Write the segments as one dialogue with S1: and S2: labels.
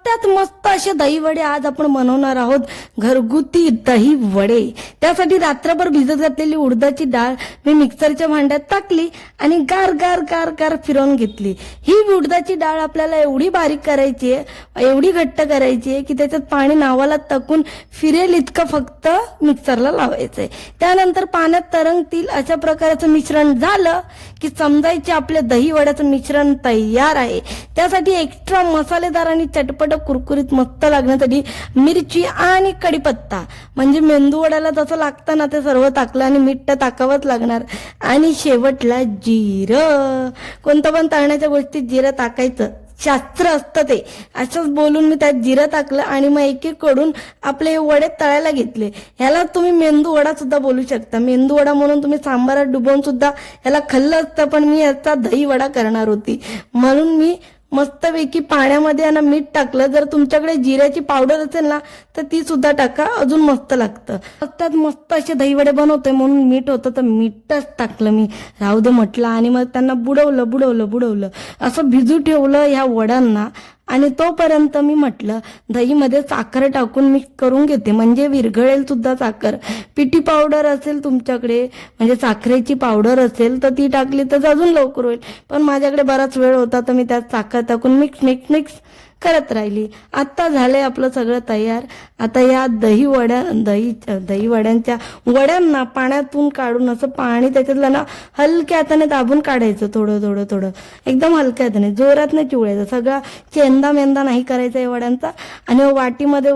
S1: त्यात मस्त असे दही वडे आज आपण बनवणार आहोत, घरगुती दही वडे। त्यासाठी रात्रभर भिजत घातलेली उडदाची डाळ मी मिक्सरच्या भांड्यात टाकली आणि गार गार गार गार फिरवून घेतली। ही उडदाची डाळ आपल्याला एवढी बारीक करायची आहे, एवढी घट्ट करायची आहे की त्याच्यात पाणी नावाला टाकून फिरेल इतकं फक्त मिक्सरला लावायचंय। त्यानंतर पाण्यात तरंगतील अशा प्रकारचं मिश्रण झालं की समजायचे आपले दही वड्याचं मिश्रण तयार आहे। त्यासाठी एक्स्ट्रा मसालेदार आणि चटपट कुरकुरीत मस्त लागण्यासाठी मिरची आणि कढीपत्ता म्हणजे मेंदू वड्याला जसं लागतं ना ते सर्व टाकलं आणि मीठ टाकावंच लागणार। आणि शेवटला जिरं, कोणतं पण तळण्याच्या गोष्टीत जिरं टाकायचं, शास्त्र असतं ते। असंच बोलून मी त्यात जिरं टाकलं आणि मग एक एक कडून आपले वडे तळायला घेतले। ह्याला तुम्ही मेंदू वडा सुद्धा बोलू शकता, मेंदू वडा म्हणून तुम्ही सांबारात डुबवून सुद्धा ह्याला खाल्लं असतं, पण मी याचा दही वडा करणार होती म्हणून मी मस्तपैकी पाण्यामध्ये ना मीठ टाकलं। जर तुमच्याकडे जिऱ्याची पावडर असेल ना तर ती सुद्धा टाका, अजून मस्त लागतं। त्यात मस्त असे दही वडे बनवते म्हणून मीठ होतं तर मीठच टाकलं मी, राहू दे म्हटलं। आणि मग त्यांना बुडवलं असं भिजू ठेवलं ह्या वड्यांना। आणि तोपर्यंत मी म्हटलं दहीमध्ये साखर टाकून मिक्स करून घेते म्हणजे विरघळेल सुद्धा साखर। पिठी पावडर असेल तुमच्याकडे म्हणजे साखरेची पावडर असेल तर ती टाकली तर अजून लवकर होईल, पण माझ्याकडे बराच वेळ होता तर मी त्यात साखर टाकून मिक्स करत राहिली। आता झालंय आपलं सगळं तयार। आता या दही वड्यांच्या वड्यांना पाण्यातून काढून असं पाणी त्याच्यातलं ना हलक्या हाताने दाबून काढायचं, थोडं एकदम हलक्या हाताने, जोरात नाही चिवळायचं, सगळा चेंदा मेंदा नाही करायचा या वड्यांचा। आणि वाटीमध्ये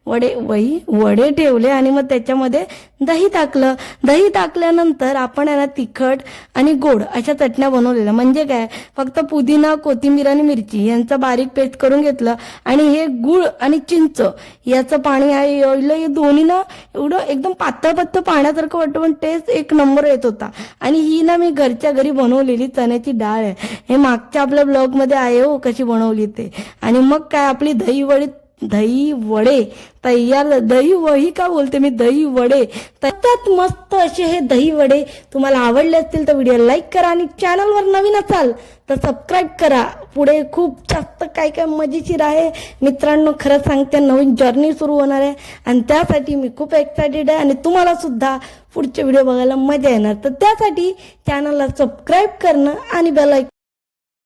S1: वडे ठेवले आणि मग त्याच्यामध्ये दही टाकलं। दही टाकल्यानंतर आपण याला तिखट आणि गोड अशा चटण्या बनवलेल्या, म्हणजे काय फक्त पुदिना, कोथिंबीर आणि मिरची यांचा बारीक पेस्ट करून घेतलं आणि हे गुळ आणि चिंच याचं पाणी आहे हे दोन्ही ना एवढं एकदम पातळ पाण्यासारखं वाटतं, पण टेस्ट एक नंबर येत होता। आणि ही ना मी घरच्या घरी बनवलेली चण्याची डाळ आहे, हे मागच्या आपल्या ब्लॉग मध्ये आहे हो कशी बनवली ते। आणि मग काय आपली दही वडे तयार। दही वही का बोलते मी, दही वडे त्यात मस्त असे हे दही वडे। तुम्हाला आवडले असतील तर व्हिडिओ लाईक करा आणि चॅनलवर नवीन असाल तर सबस्क्राईब करा। पुढे खूप जास्त काय मजेशीर आहे मित्रांनो, खरंच सांगते नवीन जर्नी सुरू होणार आहे आणि त्यासाठी मी खूप एक्सायटेड आहे आणि तुम्हाला सुद्धा पुढचे व्हिडिओ बघायला मजा येणार। तर त्यासाठी चॅनलला सबस्क्राईब करणं आणि बेल आयकॉन